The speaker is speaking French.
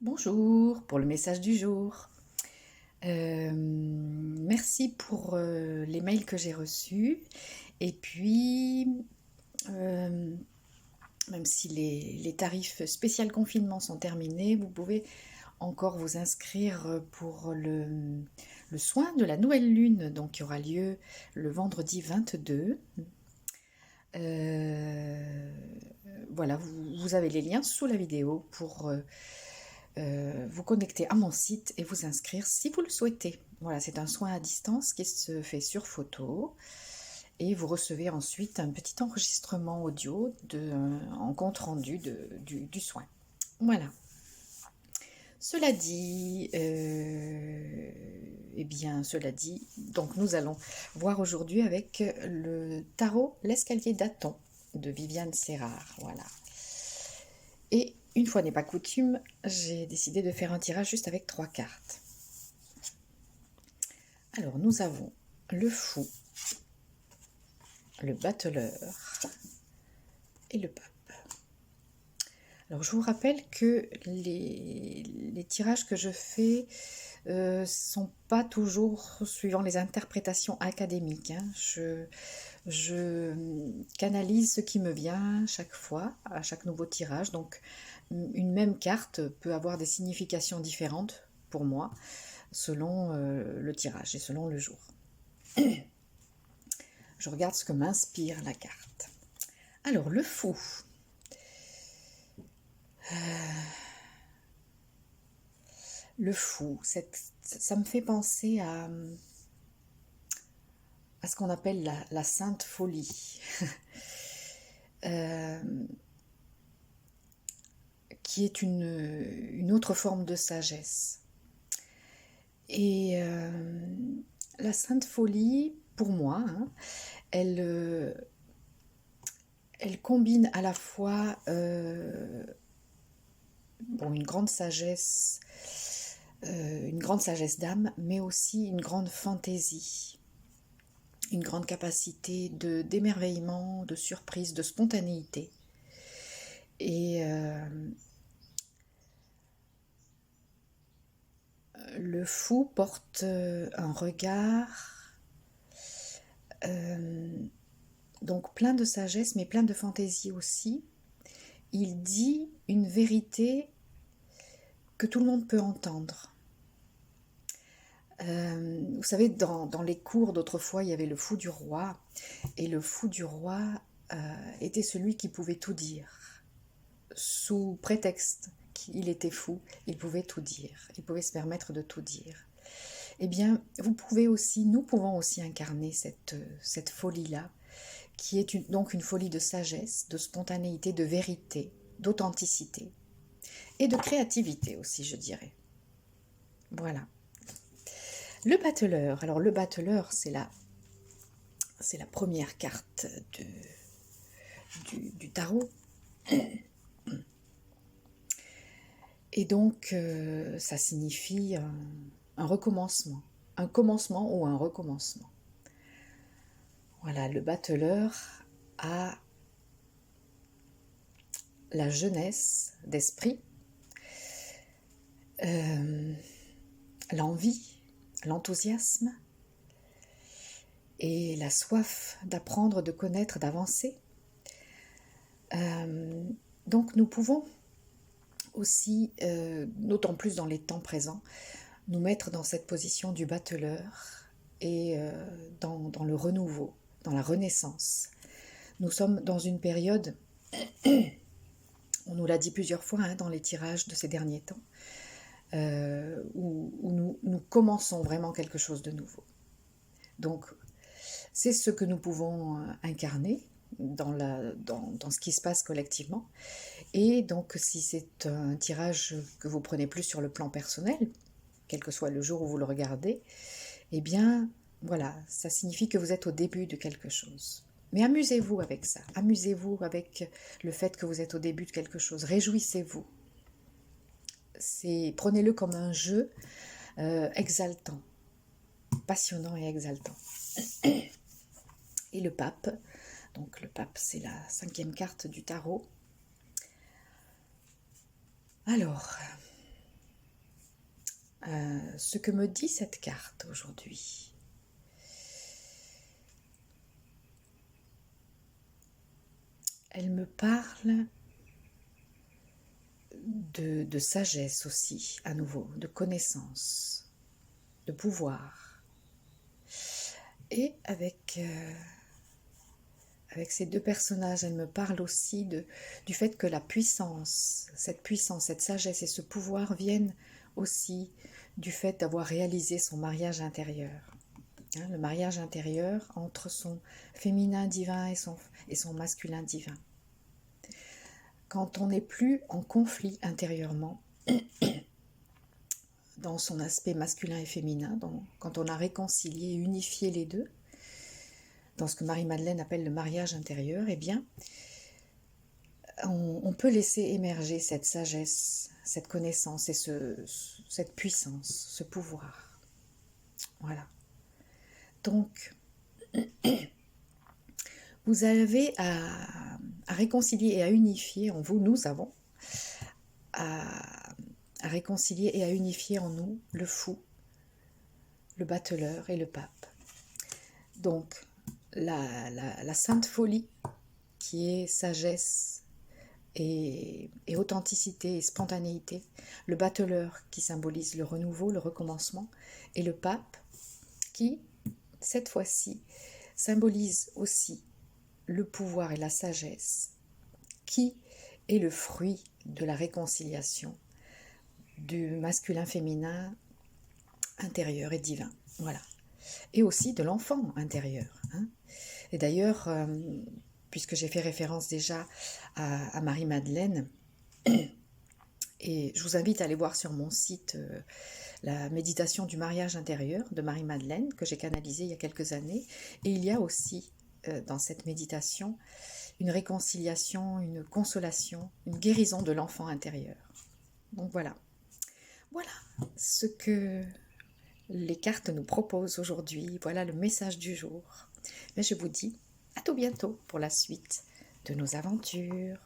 Bonjour pour le message du jour. Merci pour les mails que j'ai reçus. Et puis, euh, même si les tarifs spécial confinement sont terminés, vous pouvez encore vous inscrire pour le soin de la nouvelle lune, donc qui aura lieu le vendredi 22. Euh, voilà, vous avez les liens sous la vidéo pour vous connecter à mon site et vous inscrire si vous le souhaitez. Voilà, c'est un soin à distance qui se fait sur photo et vous recevez ensuite un petit enregistrement audio en compte rendu du soin. Voilà. Cela dit, cela dit, donc nous allons voir aujourd'hui avec le tarot L'escalier d'Aton de Viviane Serrard. Voilà. Et une fois n'est pas coutume, j'ai décidé de faire un tirage juste avec 3 cartes. Alors nous avons le fou, le battleur et le pape. Alors je vous rappelle que les tirages que je fais sont pas toujours suivant les interprétations académiques. Je canalise ce qui me vient chaque fois, à chaque nouveau tirage. Donc une même carte peut avoir des significations différentes pour moi selon le tirage et selon le jour. Je regarde ce que m'inspire la carte. Alors, le fou. Le fou, ça me fait penser à ce qu'on appelle la sainte folie, euh, qui est une autre forme de sagesse. Et la sainte folie, pour moi, elle combine à la fois une grande sagesse d'âme, mais aussi une grande fantaisie, une grande capacité d'émerveillement, de surprise, de spontanéité. Et le fou porte un regard donc plein de sagesse, mais plein de fantaisie aussi. Il dit une vérité que tout le monde peut entendre. Vous savez, dans les cours d'autrefois, il y avait le fou du roi, et le fou du roi était celui qui pouvait tout dire. Sous prétexte qu'il était fou, il pouvait tout dire, il pouvait se permettre de tout dire. Eh bien, nous pouvons aussi incarner cette folie-là, qui est donc une folie de sagesse, de spontanéité, de vérité, d'authenticité, et de créativité aussi, je dirais. Voilà. Le battleur. Alors le battleur, c'est la première carte du tarot. Et donc, ça signifie un recommencement. Un commencement ou un recommencement. Voilà, le battleur a la jeunesse d'esprit, l'envie, l'enthousiasme et la soif d'apprendre, de connaître, d'avancer. Donc nous pouvons aussi, d'autant plus dans les temps présents, nous mettre dans cette position du battleur et dans le renouveau, dans la renaissance. Nous sommes dans une période, on nous l'a dit plusieurs fois dans les tirages de ces derniers temps, où nous commençons vraiment quelque chose de nouveau. Donc c'est ce que nous pouvons incarner dans ce qui se passe collectivement. Et donc si c'est un tirage que vous prenez plus sur le plan personnel, quel que soit le jour où vous le regardez, eh bien voilà, ça signifie que vous êtes au début de quelque chose. Mais amusez-vous avec ça, amusez-vous avec le fait que vous êtes au début de quelque chose, réjouissez-vous. Prenez-le comme un jeu exaltant, passionnant et exaltant. Et le pape, donc le pape c'est la 5e carte du tarot. Alors, ce que me dit cette carte aujourd'hui. Elle me parle de sagesse aussi, à nouveau, de connaissance, de pouvoir. Et avec ces deux personnages, elle me parle aussi du fait que la puissance, cette sagesse et ce pouvoir viennent aussi du fait d'avoir réalisé son mariage intérieur. Hein, le mariage intérieur entre son féminin divin et son masculin divin. Quand on n'est plus en conflit intérieurement, dans son aspect masculin et féminin, quand on a réconcilié et unifié les deux, dans ce que Marie-Madeleine appelle le mariage intérieur, eh bien, on peut laisser émerger cette sagesse, cette connaissance et cette puissance, ce pouvoir. Voilà. Donc, vous avez à réconcilier et à unifier en vous, nous avons à réconcilier et à unifier en nous le fou, le battleur et le pape. Donc, la sainte folie, qui est sagesse et authenticité et spontanéité, le battleur qui symbolise le renouveau, le recommencement, et le pape qui, cette fois-ci, symbolise aussi le pouvoir et la sagesse, qui est le fruit de la réconciliation du masculin-féminin intérieur et divin. Voilà. Et aussi de l'enfant intérieur. Hein. Et d'ailleurs, puisque j'ai fait référence déjà à Marie-Madeleine, et je vous invite à aller voir sur mon site la méditation du mariage intérieur de Marie-Madeleine, que j'ai canalisée il y a quelques années. Et il y a aussi dans cette méditation une réconciliation, une consolation, une guérison de l'enfant intérieur. Donc voilà. Voilà ce que les cartes nous proposent aujourd'hui. Voilà le message du jour. Mais je vous dis à tout bientôt pour la suite de nos aventures.